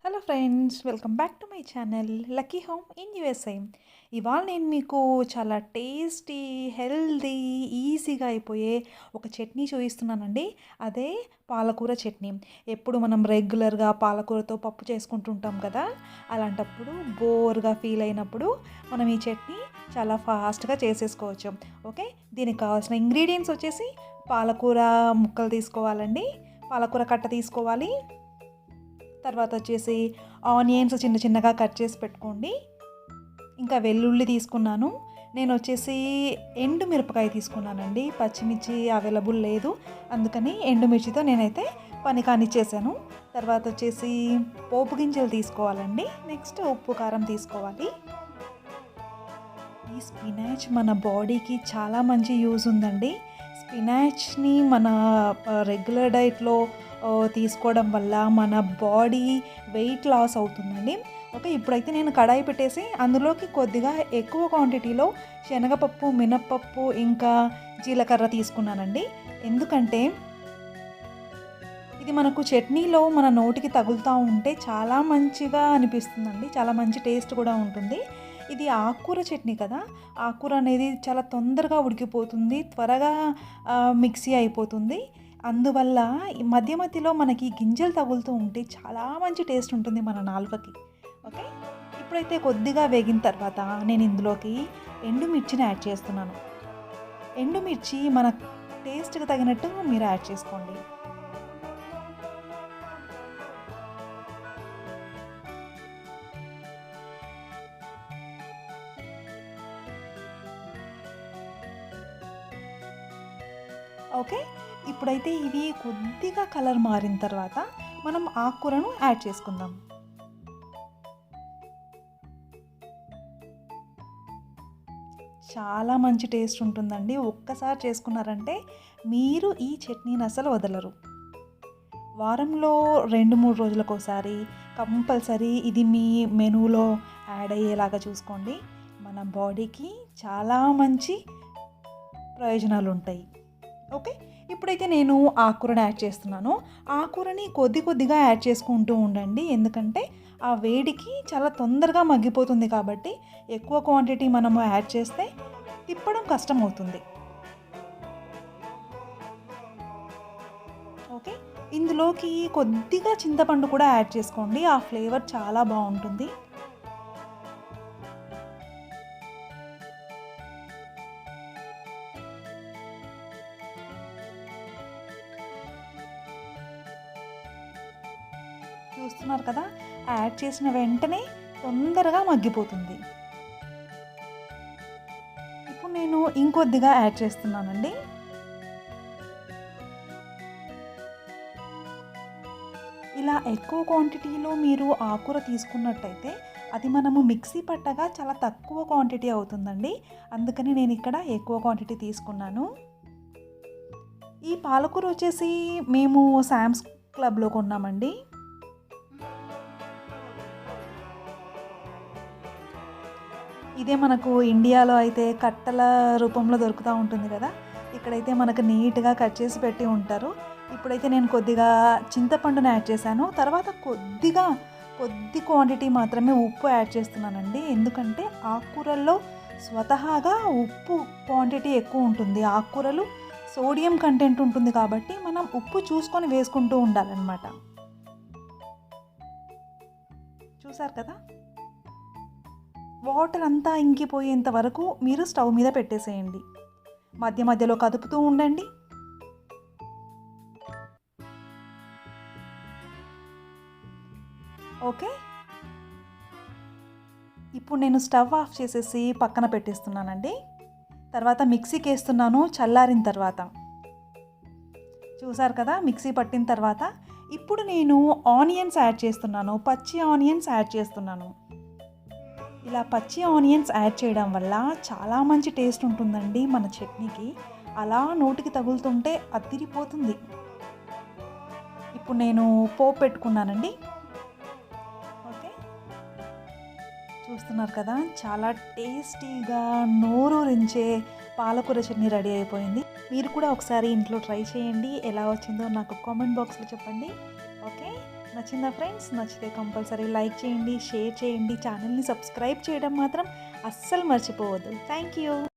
Hello friends, welcome back to my channel Lucky Home in USI. ఇవాళ నేను మీకు చాలా టేస్టీ, హెల్దీ, ఈజీగా అయిపోయే ఒక చట్నీ చూపిస్తున్నానండి. అదే పాలకూర చట్నీ. ఎప్పుడు మనం రెగ్యులర్గా పాలకూరతో పప్పు చేసుకుంటుంటాం కదా, అలాంటప్పుడు బోర్గా ఫీల్ అయినప్పుడు మనం ఈ చట్నీ చాలా ఫాస్ట్గా చేసేసుకోవచ్చు. ఓకే, దీనికి కావాల్సిన ఇంగ్రీడియంట్స్ వచ్చేసి పాలకూర ముక్కలు తీసుకోవాలండి, పాలకూర కట్ట తీసుకోవాలి. తర్వాత వచ్చేసి ఆనియన్స్ చిన్న చిన్నగా కట్ చేసి పెట్టుకోండి. ఇంకా వెల్లుల్లి తీసుకున్నాను. నేను వచ్చేసి ఎండు మిరపకాయ తీసుకున్నానండి. పచ్చిమిర్చి అవైలబుల్ లేదు, అందుకని ఎండుమిర్చితో నేనైతే పని కానిచ్చేసాను. తర్వాత వచ్చేసి పోపు గింజలు తీసుకోవాలండి. నెక్స్ట్ ఉప్పు కారం తీసుకోవాలి. ఈ స్పినాచ్ మన బాడీకి చాలా మంచి యూజ్ ఉందండి. స్పినాచ్ని మన రెగ్యులర్ డైట్లో తీసుకోవడం వల్ల మన బాడీ వెయిట్ లాస్ అవుతుందండి. ఓకే, ఇప్పుడైతే నేను కడాయి పెట్టేసి అందులోకి కొద్దిగా ఎక్కువ క్వాంటిటీలో శనగపప్పు, మినప్పప్పు, ఇంకా జీలకర్ర తీసుకున్నానండి. ఎందుకంటే ఇది మనకు చట్నీలో మన నోటికి తగులుతూ ఉంటే చాలా మంచిగా అనిపిస్తుందండి, చాలా మంచి టేస్ట్ కూడా ఉంటుంది. ఇది ఆకుకూర చట్నీ కదా, ఆకుకూర అనేది చాలా తొందరగా ఉడికిపోతుంది, త్వరగా మిక్సీ అయిపోతుంది. అందువల్ల ఈ మధ్య మధ్యలో మనకి గింజలు తగులుతూ ఉంటే చాలా మంచి టేస్ట్ ఉంటుంది మన నాలుకకి. ఓకే, ఇప్పుడైతే కొద్దిగా వేగిన తర్వాత నేను ఇందులోకి ఎండుమిర్చిని యాడ్ చేస్తున్నాను. ఎండుమిర్చి మన టేస్ట్కి తగినట్టు మీరు యాడ్ చేసుకోండి. ఓకే, ఇప్పుడైతే ఇవి కొద్దిగా కలర్ మారిన తర్వాత మనం ఆకుకూరను యాడ్ చేసుకుందాం. చాలా మంచి టేస్ట్ ఉంటుందండి. ఒక్కసారి చేసుకున్నారంటే మీరు ఈ చట్నీని అసలు వదలరు. వారంలో 2-3 రోజులకోసారి కంపల్సరీ ఇది మీ మెనూలో యాడ్ అయ్యేలాగా చూసుకోండి. మన బాడీకి చాలా మంచి ప్రయోజనాలు ఉంటాయి. ఓకే, ఇప్పుడైతే నేను ఆకుకూరని యాడ్ చేస్తున్నాను. ఆకుకూరని కొద్దిగా యాడ్ చేసుకుంటూ ఉండండి, ఎందుకంటే ఆ వేడికి చాలా తొందరగా మగ్గిపోతుంది. కాబట్టి ఎక్కువ క్వాంటిటీ మనము యాడ్ చేస్తే తిప్పడం కష్టం అవుతుంది. ఓకే, ఇందులోకి కొద్దిగా చింతపండు కూడా యాడ్ చేసుకోండి, ఆ ఫ్లేవర్ చాలా బాగుంటుంది. చూస్తున్నారు కదా, యాడ్ చేసిన వెంటనే తొందరగా మగ్గిపోతుంది. ఇప్పుడు నేను ఇంకొద్దిగా యాడ్ చేస్తున్నానండి. ఇలా ఎక్కువ క్వాంటిటీలో మీరు ఆకుకూర తీసుకున్నట్టయితే అది మనము మిక్సీ పట్టగా చాలా తక్కువ క్వాంటిటీ అవుతుందండి, అందుకని నేను ఇక్కడ ఎక్కువ క్వాంటిటీ తీసుకున్నాను. ఈ పాలకూర వచ్చేసి మేము శామ్స్ క్లబ్లో కొన్నామండి. ఇదే మనకు ఇండియాలో అయితే కట్టల రూపంలో దొరుకుతూ ఉంటుంది కదా, ఇక్కడైతే మనకు నీట్గా కట్ చేసి పెట్టి ఉంటారు. ఇప్పుడైతే నేను కొద్దిగా చింతపండుని యాడ్ చేశాను. తర్వాత కొద్ది క్వాంటిటీ మాత్రమే ఉప్పు యాడ్ చేస్తున్నానండి, ఎందుకంటే ఆకుకూరల్లో స్వతహాగా ఉప్పు క్వాంటిటీ ఎక్కువ ఉంటుంది. ఆకుకూరలు సోడియం కంటెంట్ ఉంటుంది కాబట్టి మనం ఉప్పు చూసుకొని వేసుకుంటూ ఉండాలన్నమాట. చూసారు కదా, వాటర్ అంతా ఇంకిపోయేంత వరకు మీరు స్టవ్ మీద పెట్టేసేయండి. మధ్య మధ్యలో కదుపుతూ ఉండండి. ఓకే, ఇప్పుడు నేను స్టవ్ ఆఫ్ చేసేసి పక్కన పెట్టేస్తున్నానండి. తర్వాత మిక్సీకి వేస్తున్నాను చల్లారిన తర్వాత. చూసారు కదా, మిక్సీ పట్టిన తర్వాత ఇప్పుడు నేను ఆనియన్స్ యాడ్ చేస్తున్నాను, పచ్చి ఆనియన్స్ యాడ్ చేస్తున్నాను. ఇలా పచ్చి ఆనియన్స్ యాడ్ చేయడం వల్ల చాలా మంచి టేస్ట్ ఉంటుందండి మన చట్నీకి. అలా నోటికి తగులుతుంటే అదిరిపోతుంది. ఇప్పుడు నేను పోపు పెట్టుకున్నానండి. ఓకే, చూస్తున్నారు కదా, చాలా టేస్టీగా నోరూరించే పాలకూర చట్నీ రెడీ అయిపోయింది. మీరు కూడా ఒకసారి ఇంట్లో ట్రై చేయండి, ఎలా వచ్చిందో నాకు కామెంట్ బాక్స్లో చెప్పండి. ఓకే, నచ్చిందా ఫ్రెండ్స్? నచ్చితే కంపల్సరీ లైక్ చేయండి, షేర్ చేయండి, ఛానల్ని సబ్స్క్రైబ్ చేయడం మాత్రం అస్సలు మర్చిపోవద్దు. Thank you.